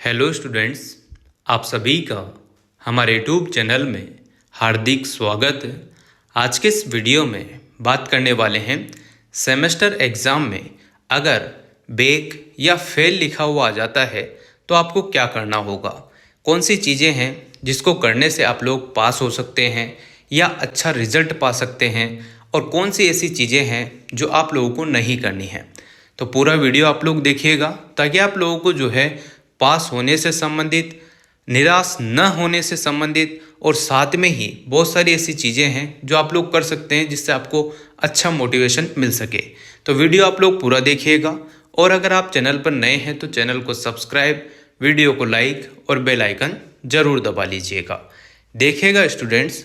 Hello students, आप सभी का हमारे यूट्यूब चैनल में हार्दिक स्वागत है। आज के इस वीडियो में बात करने वाले हैं सेमेस्टर एग्ज़ाम में अगर बैक या फेल लिखा हुआ आ जाता है तो आपको क्या करना होगा, कौन सी चीज़ें हैं जिसको करने से आप लोग पास हो सकते हैं या अच्छा रिजल्ट पा सकते हैं और कौन सी ऐसी चीज़ें हैं जो आप लोगों को नहीं करनी है। तो पूरा वीडियो आप लोग देखिएगा ताकि आप लोगों को जो है पास होने से संबंधित, निराश न होने से संबंधित और साथ में ही बहुत सारी ऐसी चीज़ें हैं जो आप लोग कर सकते हैं जिससे आपको अच्छा मोटिवेशन मिल सके। तो वीडियो आप लोग पूरा देखिएगा और अगर आप चैनल पर नए हैं तो चैनल को सब्सक्राइब, वीडियो को लाइक और बेल आइकन ज़रूर दबा लीजिएगा। देखिएगा स्टूडेंट्स,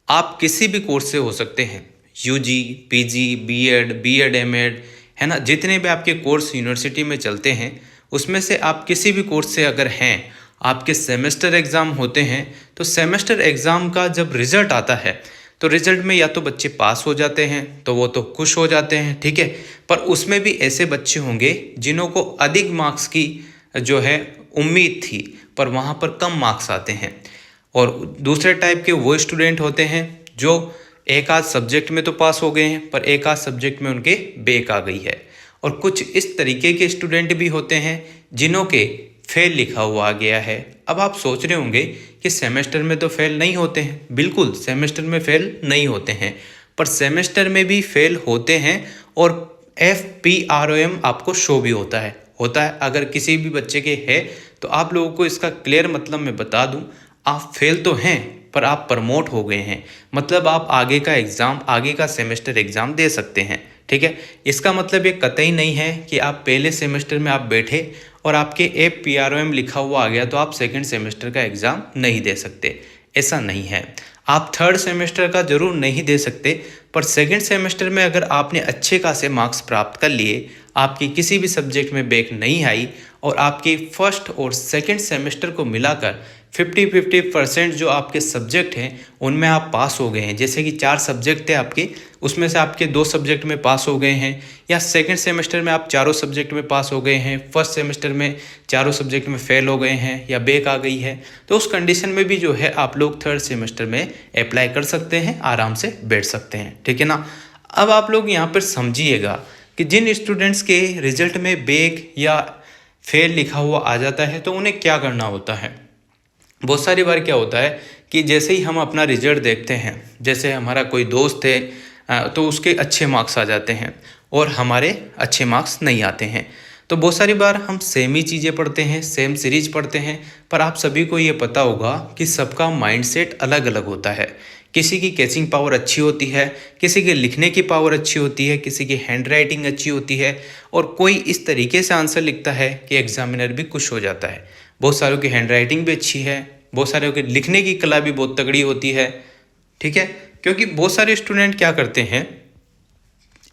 आप किसी भी कोर्स से हो सकते हैं, यूजी, पीजी, बीएड, एमएड, है ना, जितने भी आपके कोर्स यूनिवर्सिटी में चलते हैं उसमें से आप किसी भी कोर्स से अगर हैं, आपके सेमेस्टर एग्ज़ाम होते हैं तो सेमेस्टर एग्ज़ाम का जब रिज़ल्ट आता है तो रिज़ल्ट में या तो बच्चे पास हो जाते हैं तो वो तो खुश हो जाते हैं, ठीक है, पर उसमें भी ऐसे बच्चे होंगे जिन्हों को अधिक मार्क्स की जो है उम्मीद थी पर वहाँ पर कम मार्क्स आते हैं। और दूसरे टाइप के वो स्टूडेंट होते हैं जो एक आध सब्जेक्ट में तो पास हो गए हैं पर एक आध सब्जेक्ट में उनके बैक आ गई है। और कुछ इस तरीके के स्टूडेंट भी होते हैं जिन्हों के फेल लिखा हुआ आ गया है। अब आप सोच रहे होंगे कि सेमेस्टर में तो फेल नहीं होते हैं। बिल्कुल सेमेस्टर में फेल नहीं होते हैं, पर सेमेस्टर में भी फेल होते हैं और FPROM आपको शो भी होता है। अगर किसी भी बच्चे के है तो आप लोगों को इसका क्लियर मतलब मैं बता दूं, आप फेल तो हैं पर आप प्रमोट हो गए हैं, मतलब आप आगे का एग्ज़ाम, आगे का सेमेस्टर एग्ज़ाम दे सकते हैं, ठीक है। इसका मतलब ये कतई नहीं है कि आप पहले सेमेस्टर में आप बैठे और आपके FPROM लिखा हुआ आ गया तो आप सेकंड सेमेस्टर का एग्ज़ाम नहीं दे सकते, ऐसा नहीं है। आप थर्ड सेमेस्टर का ज़रूर नहीं दे सकते पर सेकंड सेमेस्टर में अगर आपने अच्छे खासे मार्क्स प्राप्त कर लिए, आपकी किसी भी सब्जेक्ट में बैक नहीं आई और आपके फर्स्ट और सेकंड सेमेस्टर को मिलाकर 50-50% जो आपके सब्जेक्ट हैं उनमें आप पास हो गए हैं, जैसे कि 4 सब्जेक्ट थे आपके, उसमें से आपके 2 सब्जेक्ट में पास हो गए हैं, या सेकंड सेमेस्टर में आप चारों सब्जेक्ट में पास हो गए हैं, फर्स्ट सेमेस्टर में चारों सब्जेक्ट में फेल हो गए हैं या बैक आ गई है, तो उस कंडीशन में भी जो है आप लोग थर्ड सेमेस्टर में अप्लाई कर सकते हैं, आराम से बैठ सकते हैं, ठीक है ना। अब आप लोग यहाँ पर समझिएगा कि जिन स्टूडेंट्स के रिजल्ट में बैक या फेल लिखा हुआ आ जाता है तो उन्हें क्या करना होता है। बहुत सारी बार क्या होता है कि जैसे ही हम अपना रिजल्ट देखते हैं, जैसे हमारा कोई दोस्त है तो उसके अच्छे मार्क्स आ जाते हैं और हमारे अच्छे मार्क्स नहीं आते हैं, तो बहुत सारी बार हम सेम ही चीज़ें पढ़ते हैं, सेम सीरीज पढ़ते हैं, पर आप सभी को ये पता होगा कि सबका माइंडसेट अलग अलग होता है। किसी की कैचिंग पावर अच्छी होती है, किसी की लिखने की पावर अच्छी होती है, किसी की हैंड राइटिंग अच्छी होती है और कोई इस तरीके से आंसर लिखता है कि एग्जामिनर भी खुश हो जाता है। बहुत सारों की हैंड राइटिंग भी अच्छी है, बहुत सारों की लिखने की कला भी बहुत तगड़ी होती है, ठीक है। क्योंकि बहुत सारे स्टूडेंट क्या करते हैं,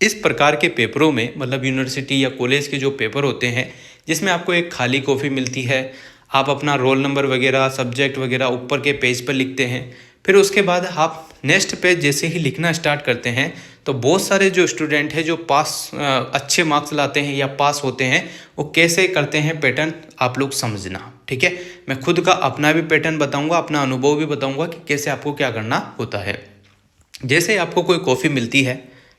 इस प्रकार के पेपरों में, मतलब यूनिवर्सिटी या कॉलेज के जो पेपर होते हैं जिसमें आपको एक खाली कॉपी मिलती है, आप अपना रोल नंबर वगैरह, सब्जेक्ट वगैरह ऊपर के पेज पर लिखते हैं, फिर उसके बाद आप नेक्स्ट पेज जैसे ही लिखना स्टार्ट करते हैं तो बहुत सारे जो स्टूडेंट हैं जो पास अच्छे मार्क्स लाते हैं या पास होते हैं, वो कैसे करते हैं पैटर्न आप लोग समझना, ठीक है। मैं खुद का अपना भी पैटर्न बताऊंगा, अपना अनुभव भी बताऊंगा कि कैसे आपको क्या करना होता है। जैसे आपको कोई कॉफ़ी मिलती है,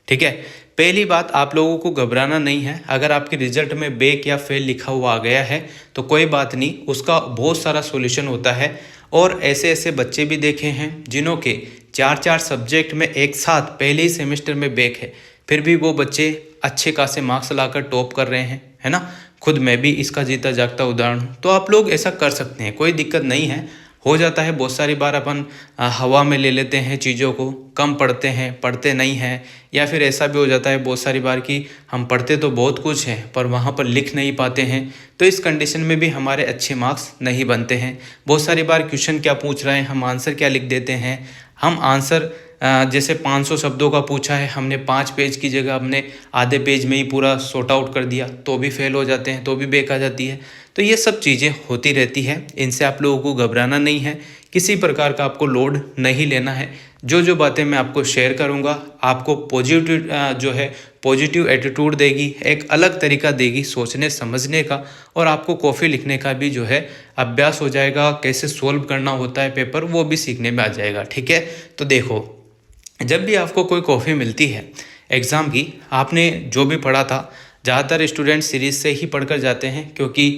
ठीक है, पहली बात आप लोगों को घबराना नहीं है। अगर आपके रिजल्ट में बैक या फेल लिखा हुआ आ गया है तो कोई बात नहीं, उसका बहुत सारा सॉल्यूशन होता है। और ऐसे ऐसे बच्चे भी देखे हैं जिन्हों के 4-4 सब्जेक्ट में एक साथ पहले ही सेमेस्टर में बैक है, फिर भी वो बच्चे अच्छे खासे मार्क्स लाकर टॉप कर रहे हैं, है ना। खुद मैं भी इसका जीता जागता उदाहरण हूँ। तो आप लोग ऐसा कर सकते हैं, कोई दिक्कत नहीं है। हो जाता है बहुत सारी बार अपन हवा में ले लेते हैं चीज़ों को, कम पढ़ते हैं, पढ़ते नहीं हैं, या फिर ऐसा भी हो जाता है बहुत सारी बार कि हम पढ़ते तो बहुत कुछ हैं पर वहाँ पर लिख नहीं पाते हैं, तो इस कंडीशन में भी हमारे अच्छे मार्क्स नहीं बनते हैं। बहुत सारी बार क्वेश्चन क्या पूछ रहे हैं, हम आंसर क्या लिख देते हैं, हम आंसर जैसे 500 शब्दों का पूछा है, हमने 5 पेज की जगह हमने आधे पेज में ही पूरा सॉर्ट आउट कर दिया, तो भी फेल हो जाते हैं, तो भी बैक आ जाती है। तो ये सब चीज़ें होती रहती है, इनसे आप लोगों को घबराना नहीं है, किसी प्रकार का आपको लोड नहीं लेना है। जो जो बातें मैं आपको शेयर करूँगा आपको पॉजिटिव एटीट्यूड देगी, एक अलग तरीका देगी सोचने समझने का, और आपको कॉफ़ी लिखने का भी जो है अभ्यास हो जाएगा, कैसे सोल्व करना होता है पेपर वो भी सीखने में आ जाएगा। ठीक है, तो देखो, जब भी आपको कोई कॉफ़ी मिलती है एग्ज़ाम की, आपने जो भी पढ़ा था, ज़्यादातर स्टूडेंट सीरीज़ से ही पढ़कर जाते हैं, क्योंकि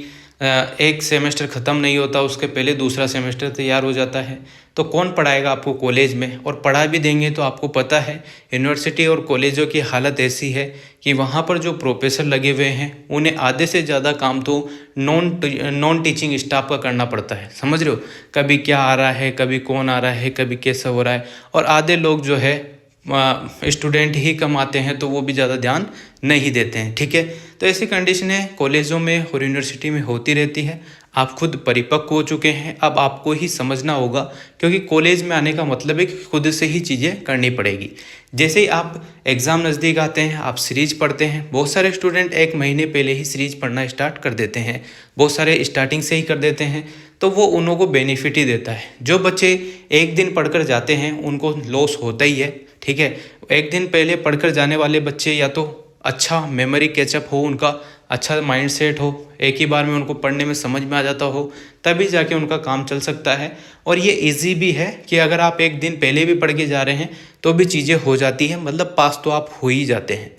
एक सेमेस्टर ख़त्म नहीं होता उसके पहले दूसरा सेमेस्टर तैयार हो जाता है। तो कौन पढ़ाएगा आपको कॉलेज में, और पढ़ा भी देंगे तो आपको पता है यूनिवर्सिटी और कॉलेजों की हालत ऐसी है कि वहाँ पर जो प्रोफेसर लगे हुए हैं उन्हें आधे से ज़्यादा काम तो नॉन टीचिंग स्टाफ का करना पड़ता है। समझ रहे हो, कभी क्या आ रहा है, कभी कौन आ रहा है, कभी कैसा हो रहा है, और आधे लोग जो है स्टूडेंट ही कम आते हैं तो वो भी ज़्यादा ध्यान नहीं देते हैं। ठीक है, तो ऐसी कंडीशनें कॉलेजों में और यूनिवर्सिटी में होती रहती है। आप खुद परिपक्व हो चुके हैं, अब आपको ही समझना होगा, क्योंकि कॉलेज में आने का मतलब है कि खुद से ही चीज़ें करनी पड़ेगी। जैसे ही आप एग्ज़ाम नज़दीक आते हैं, आप सीरीज पढ़ते हैं। बहुत सारे स्टूडेंट 1 महीने पहले ही सीरीज पढ़ना स्टार्ट कर देते हैं, बहुत सारे स्टार्टिंग से ही कर देते हैं, तो वो उन को बेनिफिट ही देता है। जो बच्चे एक दिन पढ़कर जाते हैं उनको लॉस होता ही है। ठीक है, एक दिन पहले पढ़कर जाने वाले बच्चे या तो अच्छा मेमोरी कैचअप हो, उनका अच्छा माइंड सेट हो, एक ही बार में उनको पढ़ने में समझ में आ जाता हो, तभी जाके उनका काम चल सकता है। और ये इजी भी है कि अगर आप एक दिन पहले भी पढ़ के जा रहे हैं तो भी चीज़ें हो जाती हैं, मतलब पास तो आप हो ही जाते हैं।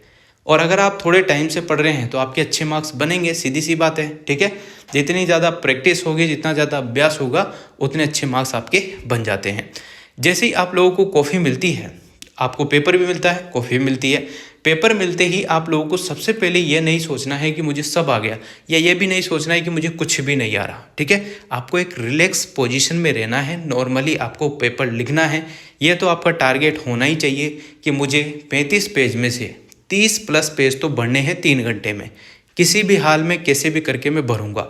और अगर आप थोड़े टाइम से पढ़ रहे हैं तो आपके अच्छे मार्क्स बनेंगे, सीधी सी बात है। ठीक है, जितनी ज़्यादा प्रैक्टिस होगी, जितना ज़्यादा अभ्यास होगा, उतने अच्छे मार्क्स आपके बन जाते हैं। जैसे ही आप लोगों को कॉफ़ी मिलती है, आपको पेपर भी मिलता है, कॉफ़ी भी मिलती है। पेपर मिलते ही आप लोगों को सबसे पहले ये नहीं सोचना है कि मुझे सब आ गया, या ये भी नहीं सोचना है कि मुझे कुछ भी नहीं आ रहा। ठीक है, आपको एक रिलैक्स पोजीशन में रहना है, नॉर्मली आपको पेपर लिखना है। ये तो आपका टारगेट होना ही चाहिए कि मुझे 35 पेज में से 30 प्लस पेज तो भरने हैं 3 घंटे में, किसी भी हाल में कैसे भी करके मैं भरूँगा।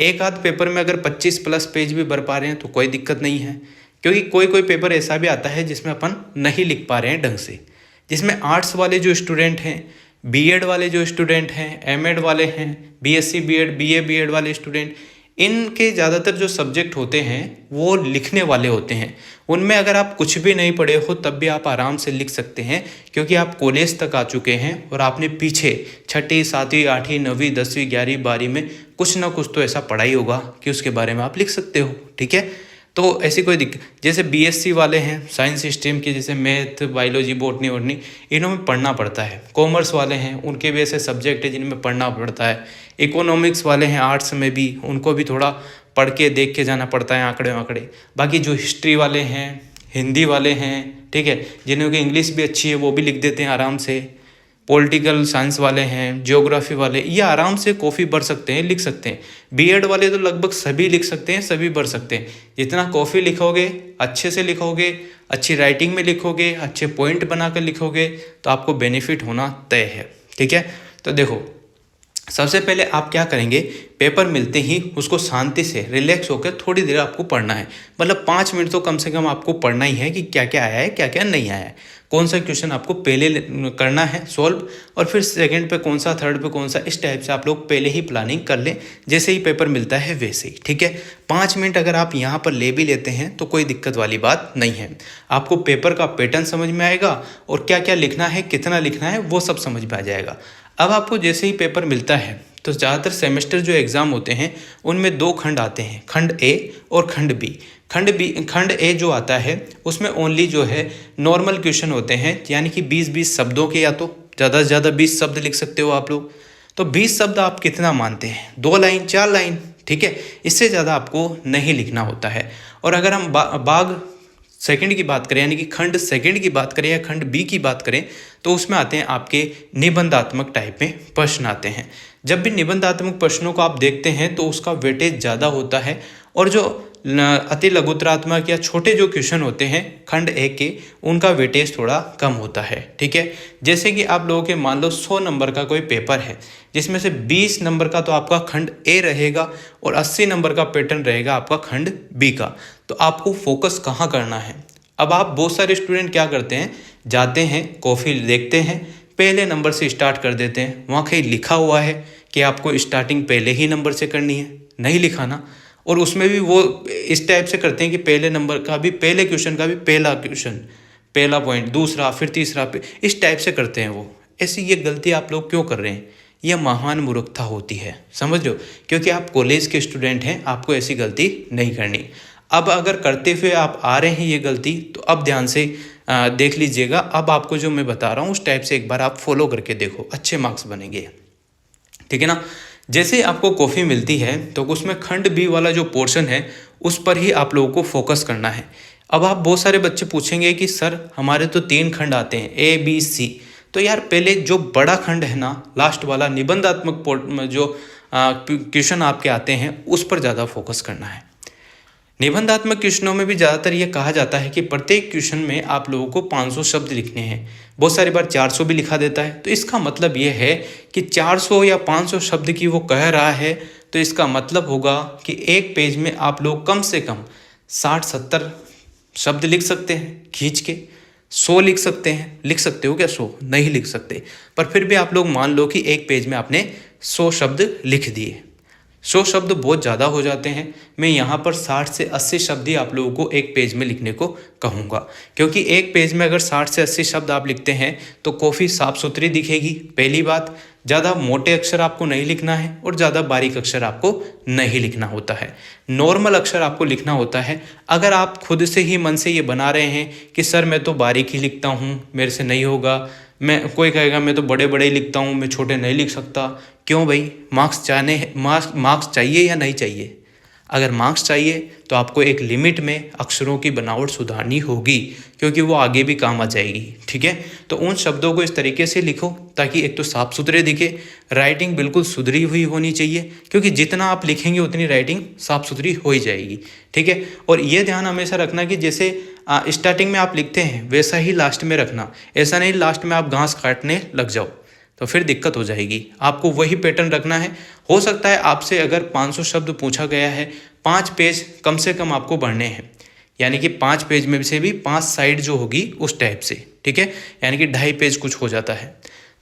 एक आध पेपर में अगर 25 प्लस पेज भी भर पा रहे हैं तो कोई दिक्कत नहीं है, क्योंकि कोई कोई पेपर ऐसा भी आता है जिसमें अपन नहीं लिख पा रहे हैं ढंग से, जिसमें आर्ट्स वाले जो स्टूडेंट हैं, बीएड वाले जो स्टूडेंट हैं, एमएड वाले हैं, बीएससी बीएड, बीए बीएड वाले स्टूडेंट, इनके ज़्यादातर जो सब्जेक्ट होते हैं वो लिखने वाले होते हैं। उनमें अगर आप कुछ भी नहीं पढ़े हो तब भी आप आराम से लिख सकते हैं, क्योंकि आप कॉलेज तक आ चुके हैं और आपने पीछे 6ठी 7वीं 8वीं 9वीं 10वीं 11वीं 12वीं में कुछ ना कुछ तो ऐसा पढ़ा ही होगा कि उसके बारे में आप लिख सकते हो। ठीक है, तो ऐसी कोई दिक्कत, जैसे बीएससी वाले हैं साइंस स्ट्रीम के, जैसे मैथ बायोलॉजी बॉटनी वॉटनी, इनमें पढ़ना पड़ता है। कॉमर्स वाले हैं उनके भी ऐसे सब्जेक्ट है जिनमें पढ़ना पड़ता है। इकोनॉमिक्स वाले हैं आर्ट्स में भी, उनको भी थोड़ा पढ़ के देख के जाना पड़ता है, आंकड़े वांकड़े। बाकी जो हिस्ट्री वाले हैं, हिंदी वाले हैं, ठीक है, जिन्हों की इंग्लिश भी अच्छी है वो भी लिख देते हैं आराम से। पॉलिटिकल साइंस वाले हैं, ज्योग्राफी वाले, ये आराम से कॉफ़ी भर सकते हैं, लिख सकते हैं। बीएड वाले तो लगभग सभी लिख सकते हैं, सभी भर सकते हैं। जितना कॉफ़ी लिखोगे, अच्छे से लिखोगे, अच्छी राइटिंग में लिखोगे, अच्छे पॉइंट बनाकर लिखोगे, तो आपको बेनिफिट होना तय है। ठीक है, तो देखो, सबसे पहले आप क्या करेंगे, पेपर मिलते ही उसको शांति से रिलैक्स होकर थोड़ी देर आपको पढ़ना है। मतलब 5 मिनट तो कम से कम आपको पढ़ना ही है कि क्या क्या आया है, क्या क्या नहीं आया है, कौन सा क्वेश्चन आपको पहले करना है सॉल्व, और फिर सेकंड पे कौन सा, थर्ड पे कौन सा, इस टाइप से आप लोग पहले ही प्लानिंग कर लें, जैसे ही पेपर मिलता है वैसे ही। ठीक है, 5 मिनट अगर आप यहाँ पर ले भी लेते हैं तो कोई दिक्कत वाली बात नहीं है। आपको पेपर का पैटर्न समझ में आएगा और क्या क्या लिखना है, कितना लिखना है, वो सब समझ में आ जाएगा। अब आपको जैसे ही पेपर मिलता है तो ज़्यादातर सेमेस्टर जो एग्ज़ाम होते हैं उनमें 2 खंड आते हैं, खंड ए और खंड बी। खंड ए जो आता है उसमें ओनली जो है नॉर्मल क्वेश्चन होते हैं, यानी कि 20-20 शब्दों के, या तो ज़्यादा से ज़्यादा 20 शब्द लिख सकते हो आप लोग। तो 20 शब्द आप कितना मानते हैं, 2 लाइन 4 लाइन, ठीक है, इससे ज़्यादा आपको नहीं लिखना होता है। और अगर हम भाग सेकंड की बात करें, यानी कि खंड सेकंड की बात करें या खंड बी की बात करें, तो उसमें आते हैं आपके निबंधात्मक टाइप में प्रश्न आते हैं। जब भी निबंधात्मक प्रश्नों को आप देखते हैं तो उसका वेटेज ज़्यादा होता है, और जो अति लघुतरात्मक या छोटे जो क्वेश्चन होते हैं खंड ए के, उनका वेटेज थोड़ा कम होता है। ठीक है, जैसे कि आप लोगों के मान लो 100 नंबर का कोई पेपर है, जिसमें से 20 नंबर का तो आपका खंड ए रहेगा और 80 नंबर का पैटर्न रहेगा आपका खंड बी का। तो आपको फोकस कहाँ करना है। अब आप बहुत सारे स्टूडेंट क्या करते हैं, जाते हैं कॉफ़ी देखते हैं, पहले नंबर से स्टार्ट कर देते हैं। वहाँ कहीं लिखा हुआ है कि आपको स्टार्टिंग पहले ही नंबर से करनी है, नहीं लिखा ना। और उसमें भी वो इस टाइप से करते हैं कि पहले नंबर का भी, पहले क्वेश्चन का भी पहला क्वेश्चन, पहला पॉइंट, दूसरा, फिर तीसरा, इस टाइप से करते हैं वो। ऐसी ये गलती आप लोग क्यों कर रहे हैं? यह महान मूर्खता होती है, समझ लो, क्योंकि आप कॉलेज के स्टूडेंट हैं, आपको ऐसी गलती नहीं करनी। अब अगर करते हुए आप आ रहे हैं ये गलती, तो अब ध्यान से देख लीजिएगा। अब आपको जो मैं बता रहा हूँ उस टाइप से एक बार आप फॉलो करके देखो, अच्छे मार्क्स बनेंगे, ठीक है ना। जैसे आपको कॉफ़ी मिलती है तो उसमें खंड बी वाला जो पोर्शन है उस पर ही आप लोगों को फोकस करना है। अब आप बहुत सारे बच्चे पूछेंगे कि सर हमारे तो 3 खंड आते हैं, ए बी सी। तो यार पहले जो बड़ा खंड है ना, लास्ट वाला निबंधात्मक जो क्वेश्चन आपके आते हैं उस पर ज़्यादा फोकस करना है। निबंधात्मक क्वेश्चनों में भी ज़्यादातर ये कहा जाता है कि प्रत्येक क्वेश्चन में आप लोगों को 500 शब्द लिखने हैं, बहुत सारी बार 400 भी लिखा देता है। तो इसका मतलब ये है कि 400 या 500 शब्द की वो कह रहा है, तो इसका मतलब होगा कि एक पेज में आप लोग कम से कम 60-70 शब्द लिख सकते हैं खींच के। 100 लिख सकते हैं, लिख सकते हो क्या 100? नहीं लिख सकते, पर फिर भी आप लोग मान लो कि एक पेज में आपने 100 शब्द लिख दिए। 100 शब्द बहुत ज़्यादा हो जाते हैं। मैं यहाँ पर 60 से 80 शब्द ही आप लोगों को एक पेज में लिखने को कहूँगा, क्योंकि एक पेज में अगर 60 से 80 शब्द आप लिखते हैं तो कॉफ़ी साफ़ सुथरी दिखेगी। पहली बात, ज़्यादा मोटे अक्षर आपको नहीं लिखना है और ज़्यादा बारीक अक्षर आपको नहीं लिखना होता है, नॉर्मल अक्षर आपको लिखना होता है। अगर आप खुद से ही मन से ये बना रहे हैं कि सर मैं तो बारीक ही लिखता हूँ, मेरे से नहीं होगा, कोई कहेगा मैं तो बड़े बड़े लिखता हूँ, मैं छोटे नहीं लिख सकता। क्यों भाई? मार्क्स चाहिए या नहीं चाहिए? अगर मार्क्स चाहिए तो आपको एक लिमिट में अक्षरों की बनावट सुधारनी होगी, क्योंकि वो आगे भी काम आ जाएगी, ठीक है। तो उन शब्दों को इस तरीके से लिखो ताकि एक तो साफ सुथरे दिखे, राइटिंग बिल्कुल सुधरी हुई होनी चाहिए, क्योंकि जितना आप लिखेंगे उतनी राइटिंग साफ सुथरी हो ही जाएगी, ठीक है। और ये ध्यान हमेशा रखना कि जैसे स्टार्टिंग में आप लिखते हैं वैसा ही लास्ट में रखना। ऐसा नहीं लास्ट में आप घास काटने लग जाओ, तो फिर दिक्कत हो जाएगी। आपको वही पैटर्न रखना है। हो सकता है आपसे अगर 500 शब्द पूछा गया है, 5 पेज कम से कम आपको बढ़ने हैं, यानी कि 5 पेज में से भी 5 साइड जो होगी उस टाइप से, ठीक है, यानी कि 2.5 पेज कुछ हो जाता है।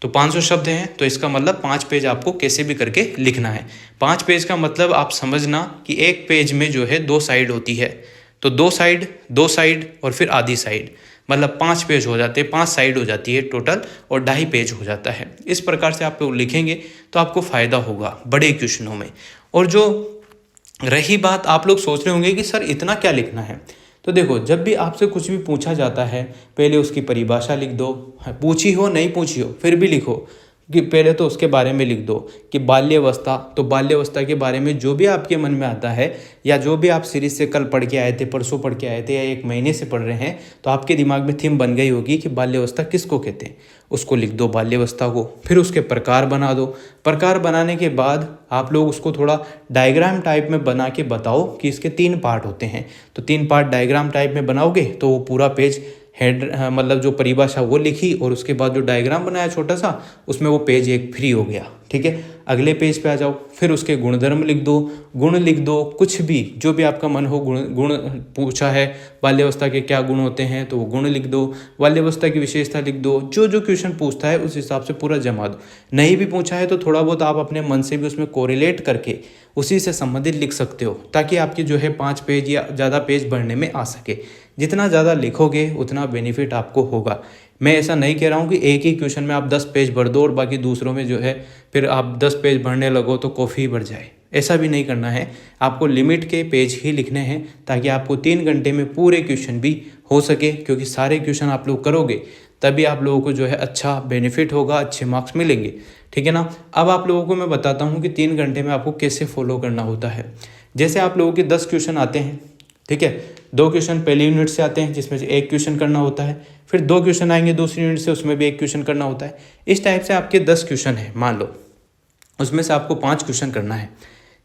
तो 500 शब्द हैं तो इसका मतलब 5 पेज आपको कैसे भी करके लिखना है। 5 पेज का मतलब आप समझना कि एक पेज में जो है 2 साइड होती है, तो 2 साइड और फिर आधी साइड, मतलब 5 पेज हो जाते हैं, 5 साइड हो जाती है टोटल, और 2.5 पेज हो जाता है। इस प्रकार से आप लोग लिखेंगे तो आपको फ़ायदा होगा बड़े क्वेश्चनों में। और जो रही बात, आप लोग सोच रहे होंगे कि सर इतना क्या लिखना है, तो देखो जब भी आपसे कुछ भी पूछा जाता है पहले उसकी परिभाषा लिख दो, पूछी हो नहीं पूछी हो फिर भी लिखो कि पहले तो उसके बारे में लिख दो कि बाल्यावस्था, तो बाल्यावस्था के बारे में जो भी आपके मन में आता है या जो भी आप सीरीज से कल पढ़ के आए थे, परसों पढ़ के आए थे या 1 महीने से पढ़ रहे हैं, तो आपके दिमाग में थीम बन गई होगी कि बाल्यावस्था किसको कहते हैं, उसको लिख दो बाल्यावस्था को। फिर उसके प्रकार बना दो। प्रकार बनाने के बाद आप लोग उसको थोड़ा डायग्राम टाइप में बना के बताओ कि इसके 3 पार्ट होते हैं, तो 3 पार्ट डायग्राम टाइप में बनाओगे तो वो पूरा पेज हेड मतलब जो परिभाषा वो लिखी और उसके बाद जो डायग्राम बनाया छोटा सा, उसमें वो पेज एक फ्री हो गया, ठीक है। अगले पेज पे आ जाओ, फिर उसके गुणधर्म लिख दो, गुण लिख दो, कुछ भी जो भी आपका मन हो। गुण पूछा है बाल्यावस्था के क्या गुण होते हैं तो वो गुण लिख दो, बाल्यावस्था की विशेषता लिख दो, जो जो क्वेश्चन पूछता है उस हिसाब से पूरा जमा दो। नहीं भी पूछा है तो थोड़ा बहुत आप अपने मन से भी उसमें कोरिलेट करके उसी से संबंधित लिख सकते हो, ताकि आपके जो है 5 पेज या ज़्यादा पेज भरने में आ सके। जितना ज़्यादा लिखोगे उतना बेनिफिट आपको होगा। मैं ऐसा नहीं कह रहा हूँ कि एक ही क्वेश्चन में आप 10 पेज भर दो और बाकी दूसरों में जो है फिर आप 10 पेज भरने लगो तो कॉफ़ी भर जाए, ऐसा भी नहीं करना है। आपको लिमिट के पेज ही लिखने हैं ताकि आपको 3 घंटे में पूरे क्वेश्चन भी हो सके, क्योंकि सारे क्वेश्चन आप लोग करोगे तभी आप लोगों को जो है अच्छा बेनिफिट होगा, अच्छे मार्क्स मिलेंगे, ठीक है ना। अब आप लोगों को मैं बताता हूँ कि 3 घंटे में आपको कैसे फॉलो करना होता है। जैसे आप लोगों के 10 क्वेश्चन आते हैं, ठीक है, 2 क्वेश्चन पहली यूनिट से आते हैं जिसमें से 1 क्वेश्चन करना होता है, फिर 2 क्वेश्चन आएंगे दूसरी यूनिट से, उसमें भी 1 क्वेश्चन करना होता है। इस टाइप से आपके 10 क्वेश्चन हैं मान लो, उसमें से आपको 5 क्वेश्चन करना है।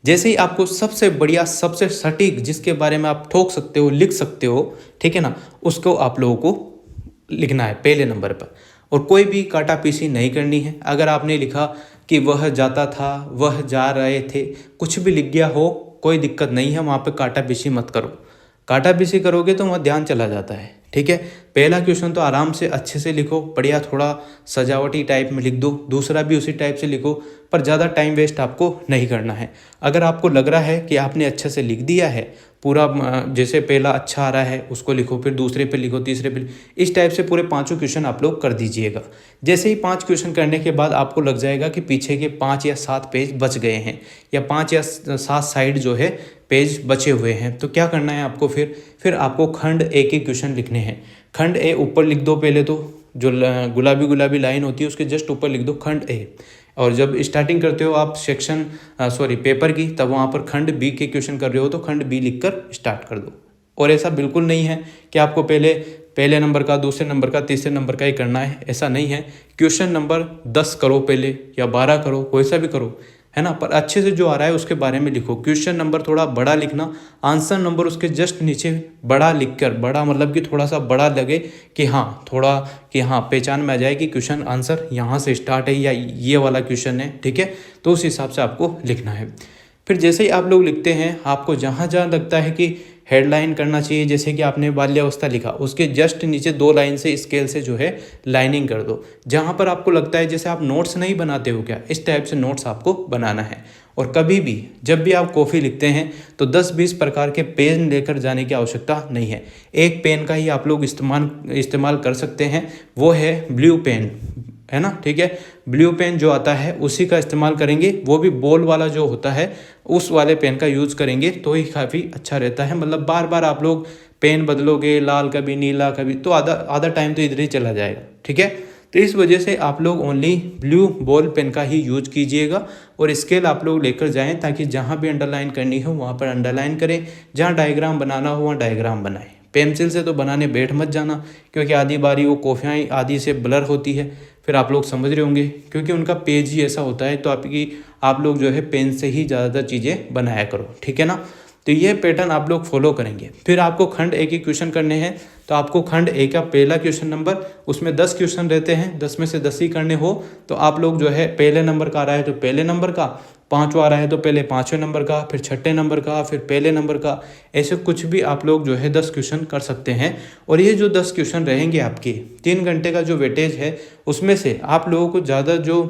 जैसे ही आपको सबसे बढ़िया, सबसे सटीक, जिसके बारे में आप ठोक सकते हो, लिख सकते हो, ठीक है ना, उसको आप लोगों को लिखना है पहले नंबर पर। और कोई भी काटा पीसी नहीं करनी है। अगर आपने लिखा कि वह जाता था, वह जा रहे थे, कुछ भी लिख गया हो कोई दिक्कत नहीं है, वहाँ पे काटा पीसी मत करो। काटा पीसी करोगे तो वहाँ ध्यान चला जाता है, ठीक है। पहला क्वेश्चन तो आराम से अच्छे से लिखो, बढ़िया थोड़ा सजावटी टाइप में लिख दो, दूसरा भी उसी टाइप से लिखो, पर ज़्यादा टाइम वेस्ट आपको नहीं करना है। अगर आपको लग रहा है कि आपने अच्छे से लिख दिया है पूरा, जैसे पहला अच्छा आ रहा है उसको लिखो, फिर दूसरे पे लिखो, तीसरे पे, इस टाइप से पूरे 5 क्वेश्चन आप लोग कर दीजिएगा। जैसे ही 5 क्वेश्चन करने के बाद आपको लग जाएगा कि पीछे के 5 या 7 पेज बच गए हैं, या 5 या 7 साइड जो है पेज बचे हुए हैं, तो क्या करना है आपको, फिर आपको खंड ए के क्वेश्चन लिखने हैं। खंड ए ऊपर लिख दो, पहले तो जो गुलाबी गुलाबी लाइन होती है उसके जस्ट ऊपर लिख दो खंड ए, और जब स्टार्टिंग करते हो आप पेपर की, तब वहाँ पर खंड बी के क्वेश्चन कर रहे हो तो खंड बी लिखकर स्टार्ट कर दो। और ऐसा बिल्कुल नहीं है कि आपको पहले नंबर का, दूसरे नंबर का, तीसरे नंबर का ही करना है, ऐसा नहीं है। क्वेश्चन नंबर 10 करो पहले, या 12 करो, कोई सा भी करो, है ना, पर अच्छे से जो आ रहा है उसके बारे में लिखो। क्वेश्चन नंबर थोड़ा बड़ा लिखना, आंसर नंबर उसके जस्ट नीचे बड़ा लिखकर, बड़ा मतलब कि थोड़ा सा बड़ा लगे कि हाँ पहचान में आ जाए कि क्वेश्चन आंसर यहाँ से स्टार्ट है या ये वाला क्वेश्चन है, ठीक है, तो उस हिसाब से आपको लिखना है। फिर जैसे ही आप लोग लिखते हैं, आपको जहाँ जहाँ लगता है कि हेडलाइन करना चाहिए, जैसे कि आपने बाल्यावस्था लिखा, उसके जस्ट नीचे 2 लाइन से स्केल से जो है लाइनिंग कर दो। जहाँ पर आपको लगता है जैसे आप नोट्स नहीं बनाते हो क्या, इस टाइप से नोट्स आपको बनाना है। और कभी भी जब भी आप कॉफ़ी लिखते हैं तो 10-20 प्रकार के पेन लेकर जाने की आवश्यकता नहीं है। एक पेन का ही आप लोग इस्तेमाल कर सकते हैं, वो है ब्लू पेन, है ना, ठीक है। ब्लू पेन जो आता है उसी का इस्तेमाल करेंगे, वो भी बॉल वाला जो होता है उस वाले पेन का यूज़ करेंगे तो ही काफ़ी अच्छा रहता है। मतलब बार बार आप लोग पेन बदलोगे, लाल कभी नीला कभी, तो आधा टाइम तो इधर ही चला जाएगा, ठीक है। तो इस वजह से आप लोग ओनली ब्लू बॉल पेन का ही यूज कीजिएगा, और स्केल आप लोग लेकर जाएं ताकि जहाँ भी अंडरलाइन करनी हो वहाँ पर अंडरलाइन करें, जहाँ डायग्राम बनाना हो वहाँ डायग्राम बनाएं। पेंसिल से तो बनाने बैठ मत जाना, क्योंकि आधी बारी वो कॉफियाँ आधी से ब्लर होती है, फिर आप लोग समझ रहे होंगे, क्योंकि उनका पेज ही ऐसा होता है। तो आप लोग जो है पेन से ही ज़्यादातर चीज़ें बनाया करो, ठीक है ना। तो ये पैटर्न आप लोग फॉलो करेंगे। फिर आपको खंड ए के क्वेश्चन करने हैं, तो आपको खंड ए का पहला क्वेश्चन नंबर, उसमें 10 क्वेश्चन रहते हैं, 10 में से 10 ही करने हो तो आप लोग जो है पहले नंबर का आ रहा है तो पहले नंबर का, 5वां आ रहा है तो पहले 5वें नंबर का, फिर 6ठे नंबर का, फिर पहले नंबर का, ऐसे कुछ भी आप लोग जो है 10 क्वेश्चन कर सकते हैं। और ये जो 10 क्वेश्चन रहेंगे आपके 3 घंटे का जो वेटेज है, उसमें से आप लोगों को ज़्यादा जो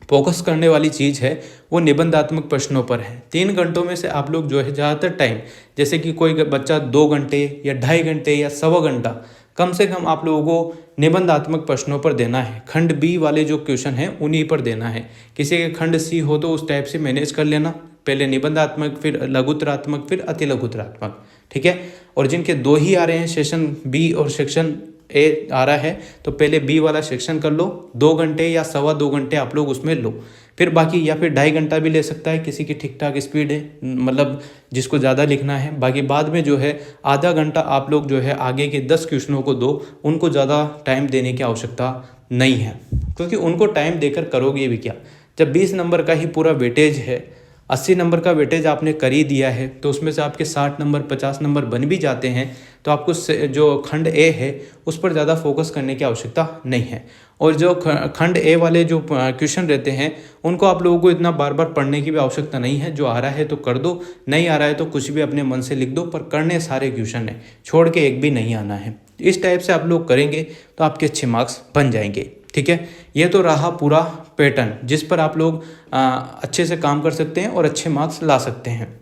फोकस करने वाली चीज़ है वो निबंधात्मक प्रश्नों पर है। 3 घंटों में से आप लोग जो है ज़्यादातर टाइम, जैसे कि कोई बच्चा 2 घंटे या 2.5 घंटे या सवा घंटा, कम से कम आप लोगों को निबंधात्मक प्रश्नों पर देना है। खंड बी वाले जो क्वेश्चन हैं उन्हीं पर देना है। किसी के खंड सी हो तो उस टाइप से मैनेज कर लेना, पहले निबंधात्मक, फिर लघुतरात्मक, फिर अति लघुतरात्मक, ठीक है। और जिनके 2 ही आ रहे हैं, सेक्शन बी और सेक्शन ए आ रहा है, तो पहले बी वाला सेक्शन कर लो, 2 घंटे या सवा 2 घंटे आप लोग उसमें लो, फिर बाकी, या फिर 2.5 घंटा भी ले सकता है, किसी की ठीक ठाक स्पीड है, मतलब जिसको ज़्यादा लिखना है। बाकी बाद में जो है आधा घंटा आप लोग जो है आगे के 10 क्वेश्चनों को दो, उनको ज़्यादा टाइम देने की आवश्यकता नहीं है, क्योंकि उनको टाइम देकर करोगे भी क्या, जब 20 नंबर का ही पूरा वेटेज है, 80 नंबर का वेटेज आपने कर ही दिया है, तो उसमें से आपके 60 नंबर 50 नंबर बन भी जाते हैं, तो आपको जो खंड ए है उस पर ज़्यादा फोकस करने की आवश्यकता नहीं है। और जो खंड ए वाले जो क्वेश्चन रहते हैं उनको आप लोगों को इतना बार बार पढ़ने की भी आवश्यकता नहीं है। जो आ रहा है तो कर दो, नहीं आ रहा है तो कुछ भी अपने मन से लिख दो, पर करने सारे क्वेश्चन है, छोड़ के एक भी नहीं आना है। इस टाइप से आप लोग करेंगे तो आपके अच्छे मार्क्स बन जाएंगे, ठीक है। ये तो रहा पूरा पैटर्न जिस पर आप लोग अच्छे से काम कर सकते हैं और अच्छे मार्क्स ला सकते हैं।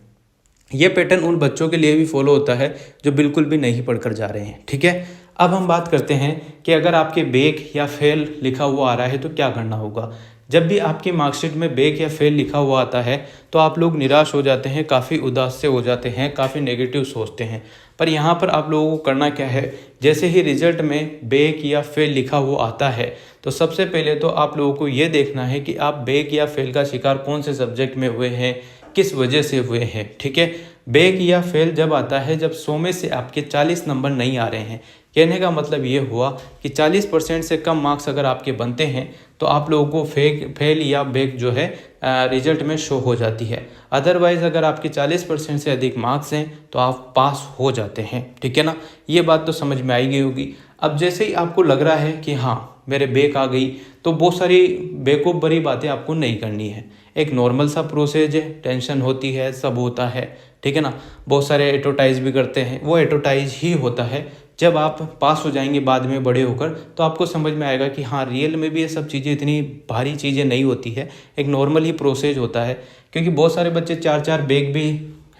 ये पैटर्न उन बच्चों के लिए भी फॉलो होता है जो बिल्कुल भी नहीं पढ़कर जा रहे हैं, ठीक है। अब हम बात करते हैं कि अगर आपके बैक या फेल लिखा हुआ आ रहा है तो क्या करना होगा। जब भी आपकी मार्कशीट में बैक या फेल लिखा हुआ आता है तो आप लोग निराश हो जाते हैं, काफ़ी उदास से हो जाते हैं, काफ़ी नेगेटिव सोचते हैं। पर यहाँ पर आप लोगों को करना क्या है, जैसे ही रिजल्ट में बैक या फेल लिखा हुआ आता है तो सबसे पहले तो आप लोगों को ये देखना है कि आप बैक या फेल का शिकार कौन से सब्जेक्ट में हुए हैं, किस वजह से हुए हैं, ठीक है। बैक या फेल जब आता है जब 100 में से आपके 40 नंबर नहीं आ रहे हैं, कहने का मतलब ये हुआ कि 40% से कम मार्क्स अगर आपके बनते हैं तो आप लोगों को फेल या बैक जो है रिजल्ट में शो हो जाती है। अदरवाइज़ अगर आपके 40% से अधिक मार्क्स हैं तो आप पास हो जाते हैं, ठीक है ना। ये बात तो समझ में आई गई होगी। अब जैसे ही आपको लग रहा है कि हाँ मेरे बैक आ गई, तो बहुत सारी बेवकूफ़ भरी बातें आपको नहीं करनी है। एक नॉर्मल सा प्रोसेस है, टेंशन होती है, सब होता है, ठीक है ना। बहुत सारे एडवर्टाइज भी करते हैं, वो एडवर्टाइज ही होता है, जब आप पास हो जाएंगे बाद में बड़े होकर, तो आपको समझ में आएगा कि हाँ रियल में भी ये सब चीज़ें इतनी भारी चीज़ें नहीं होती है, एक नॉर्मल ही प्रोसेस होता है। क्योंकि बहुत सारे बच्चे 4-4 बैग भी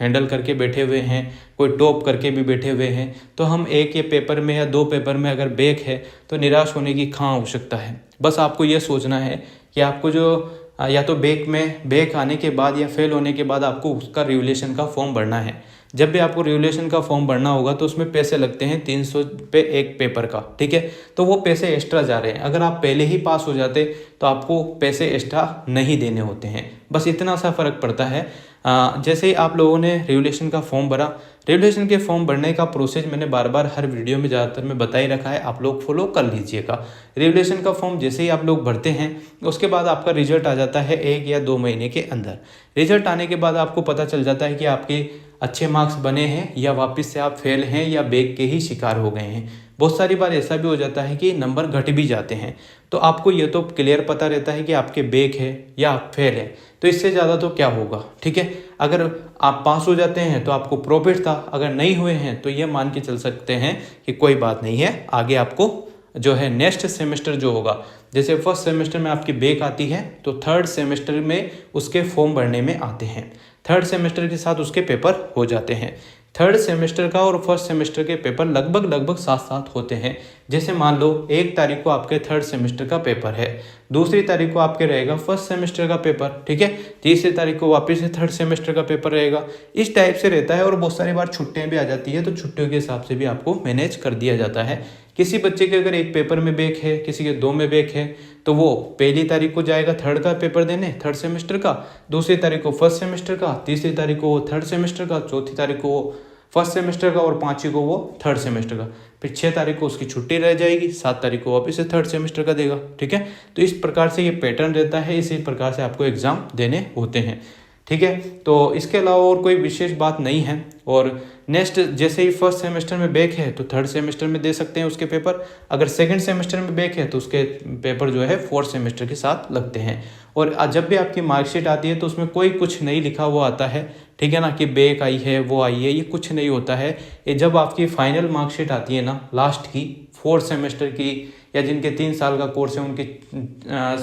हैंडल करके बैठे हुए हैं, कोई टॉप करके भी बैठे हुए हैं। तो हम एक या पेपर में या 2 पेपर में अगर बैक है तो निराश होने की कहाँ आवश्यकता है। बस आपको ये सोचना है कि आपको जो या तो बैक आने के बाद या फेल होने के बाद आपको उसका रिवोल्यूशन का फॉर्म भरना है। जब भी आपको रिवोल्यूशन का फॉर्म भरना होगा तो उसमें पैसे लगते हैं 300 रुपये एक पेपर का, ठीक है। तो वो पैसे एक्स्ट्रा जा रहे हैं। अगर आप पहले ही पास हो जाते तो आपको पैसे एक्स्ट्रा नहीं देने होते हैं, बस इतना सा फ़र्क पड़ता है। जैसे ही आप लोगों ने रिवोल्यूशन का फॉर्म भरा, रिवोल्यूशन के फॉर्म भरने का प्रोसेस मैंने बार बार हर वीडियो में ज़्यादातर में बता ही रखा है, आप लोग फॉलो कर लीजिएगा। रिवोल्यूशन का फॉर्म जैसे ही आप लोग भरते हैं उसके बाद आपका रिजल्ट आ जाता है 1 या 2 महीने के अंदर। रिजल्ट आने के बाद आपको पता चल जाता है कि आपके अच्छे मार्क्स बने हैं या वापस से आप फेल हैं या बैक के ही शिकार हो गए हैं। बहुत सारी बार ऐसा भी हो जाता है कि नंबर घट भी जाते हैं। तो आपको ये तो क्लियर पता रहता है कि आपके बैक है या आप फेल है, तो इससे ज़्यादा तो क्या होगा, ठीक है। अगर आप पास हो जाते हैं तो आपको प्रॉफिट था, अगर नहीं हुए हैं तो ये मान के चल सकते हैं कि कोई बात नहीं है, आगे आपको जो है नेक्स्ट सेमेस्टर जो होगा, जैसे फर्स्ट सेमेस्टर में आपकी बैक आती है तो थर्ड सेमेस्टर में उसके फॉर्म भरने में आते हैं। थर्ड सेमेस्टर के साथ उसके पेपर हो जाते हैं। थर्ड सेमेस्टर का और फर्स्ट सेमेस्टर के पेपर लगभग साथ साथ होते हैं। जैसे मान लो 1 तारीख को आपके थर्ड सेमेस्टर का पेपर है, दूसरी तारीख को आपके रहेगा फर्स्ट सेमेस्टर का पेपर, ठीक है। तीसरी तारीख को वापस से थर्ड सेमेस्टर का पेपर रहेगा। इस टाइप से रहता है। और बहुत सारी बार छुट्टियां भी आ जाती है तो छुट्टियों के हिसाब से भी आपको मैनेज कर दिया जाता है। किसी बच्चे के अगर एक पेपर में बैक है, किसी के 2 में बैक है, तो वो पहली तारीख को जाएगा थर्ड का पेपर देने, थर्ड सेमेस्टर का, दूसरी तारीख को फर्स्ट सेमेस्टर का, तीसरी तारीख को वो थर्ड सेमेस्टर का, चौथी तारीख को वो फर्स्ट सेमेस्टर का और 5वीं को वो थर्ड सेमेस्टर का। फिर 6 तारीख को उसकी छुट्टी रह जाएगी, 7 तारीख को वापस से थर्ड सेमेस्टर का देगा, ठीक है। तो इस प्रकार से ये पैटर्न रहता है, इसी प्रकार से आपको एग्ज़ाम देने होते हैं, ठीक है। तो इसके अलावा और कोई विशेष बात नहीं है। और नेक्स्ट जैसे ही फर्स्ट सेमेस्टर में बैक है तो थर्ड सेमेस्टर में दे सकते हैं उसके पेपर। अगर सेकंड सेमेस्टर में बैक है तो उसके पेपर जो है फोर्थ सेमेस्टर के साथ लगते हैं। और जब भी आपकी मार्कशीट आती है तो उसमें कोई कुछ नहीं लिखा हुआ आता है, ठीक है ना, कि बैक आई है वो आई है, ये कुछ नहीं होता है। ये जब आपकी फाइनल मार्कशीट आती है ना लास्ट की, फोर्थ सेमेस्टर की या जिनके 3 साल का कोर्स है उनकी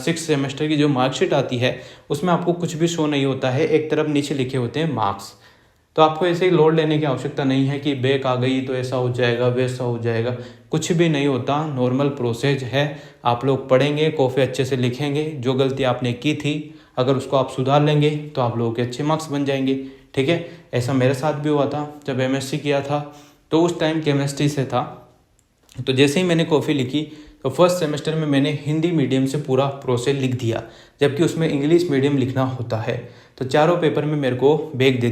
6 सेमेस्टर की जो मार्कशीट आती है उसमें आपको कुछ भी शो नहीं होता है। एक तरफ नीचे लिखे होते हैं मार्क्स। तो आपको ऐसे ही लोड लेने की आवश्यकता नहीं है कि बैक आ गई तो ऐसा हो जाएगा वैसा हो जाएगा, कुछ भी नहीं होता। नॉर्मल प्रोसेस है। आप लोग पढ़ेंगे, कॉपी अच्छे से लिखेंगे, जो गलती आपने की थी अगर उसको आप सुधार लेंगे तो आप लोगों के अच्छे मार्क्स बन जाएंगे, ठीक है। ऐसा मेरे साथ भी हुआ था जब MSc किया था, तो उस टाइम केमिस्ट्री से था। तो जैसे ही मैंने कॉपी लिखी तो फर्स्ट सेमेस्टर में मैंने हिंदी मीडियम से पूरा प्रोसेस लिख दिया, जबकि उसमें इंग्लिश मीडियम लिखना होता है। तो चारों पेपर में मेरे को बैक दे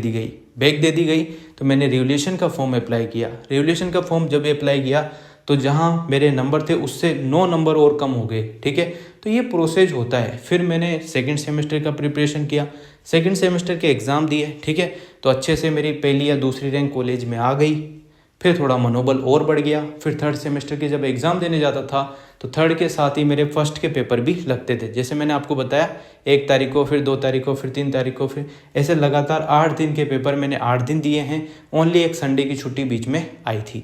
दी गई। तो मैंने रिवोल्यूशन का फॉर्म अप्लाई किया। रिवोल्यूशन का फॉर्म जब अप्लाई किया तो जहाँ मेरे नंबर थे उससे 9 नंबर और कम हो गए, ठीक है। तो ये प्रोसेस होता है। फिर मैंने सेकंड सेमेस्टर का प्रिपरेशन किया, सेकंड सेमेस्टर के एग्ज़ाम दिए, ठीक है। तो अच्छे से मेरी पहली या दूसरी रैंक कॉलेज में आ गई। फिर थोड़ा मनोबल और बढ़ गया। फिर थर्ड सेमेस्टर के जब एग्ज़ाम देने जाता था तो थर्ड के साथ ही मेरे फर्स्ट के पेपर भी लगते थे। जैसे मैंने आपको बताया 1 तारीख को, फिर 2 तारीख को, फिर 3 तारीख को, फिर ऐसे लगातार 8 दिन के पेपर मैंने 8 दिन दिए हैं। ओनली एक संडे की छुट्टी बीच में आई थी।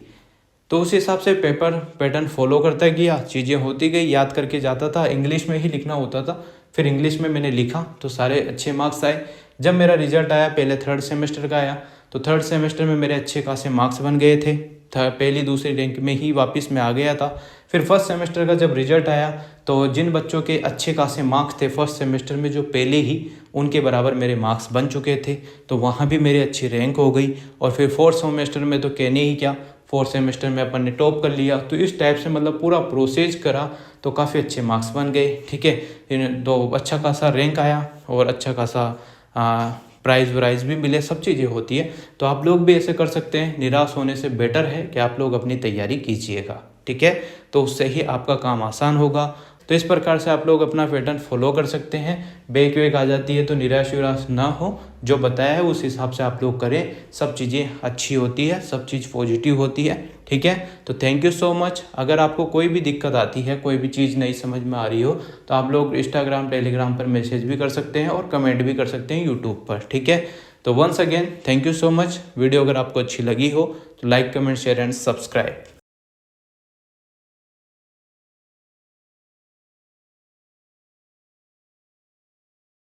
तो उस हिसाब से पेपर पैटर्न फॉलो करता गया, चीज़ें होती गई, याद करके जाता था। इंग्लिश में ही लिखना होता था, फिर इंग्लिश में मैंने लिखा तो सारे अच्छे मार्क्स आए। जब मेरा रिजल्ट आया, पहले थर्ड सेमेस्टर का आया, तो थर्ड सेमेस्टर में मेरे अच्छे खासे मार्क्स बन गए थे। पहली दूसरी रैंक में ही वापस मैं आ गया था। फिर फर्स्ट सेमेस्टर का जब रिजल्ट आया तो जिन बच्चों के अच्छे खासे मार्क्स थे फर्स्ट सेमेस्टर में, जो पहले ही उनके बराबर मेरे मार्क्स बन चुके थे, तो वहाँ भी मेरी अच्छी रैंक हो गई। और फिर फोर्थ सेमेस्टर में तो कहने ही क्या, फोर्थ सेमेस्टर में अपन ने टॉप कर लिया। तो इस टाइप से मतलब पूरा प्रोसेस करा तो काफ़ी अच्छे मार्क्स बन गए, ठीक है। तो अच्छा खासा रैंक आया और अच्छा खासा प्राइज़ वाइज भी मिले, सब चीज़ें होती है। तो आप लोग भी ऐसे कर सकते हैं। निराश होने से बेटर है कि आप लोग अपनी तैयारी कीजिएगा, ठीक है। तो उससे ही आपका काम आसान होगा। तो इस प्रकार से आप लोग अपना पैटर्न फॉलो कर सकते हैं। बैक वैक आ जाती है तो निराश विराश ना हो, जो बताया है उस हिसाब से आप लोग करें। सब चीज़ें अच्छी होती है, सब चीज़ पॉजिटिव होती है, ठीक है। तो थैंक यू सो मच। अगर आपको कोई भी दिक्कत आती है, कोई भी चीज़ नहीं समझ में आ रही हो, तो आप लोग इंस्टाग्राम टेलीग्राम पर मैसेज भी कर सकते हैं और कमेंट भी कर सकते हैं यूट्यूब पर, ठीक है। तो once again thank you so much. Video अगर आपको अच्छी लगी हो तो like, comment, share and subscribe.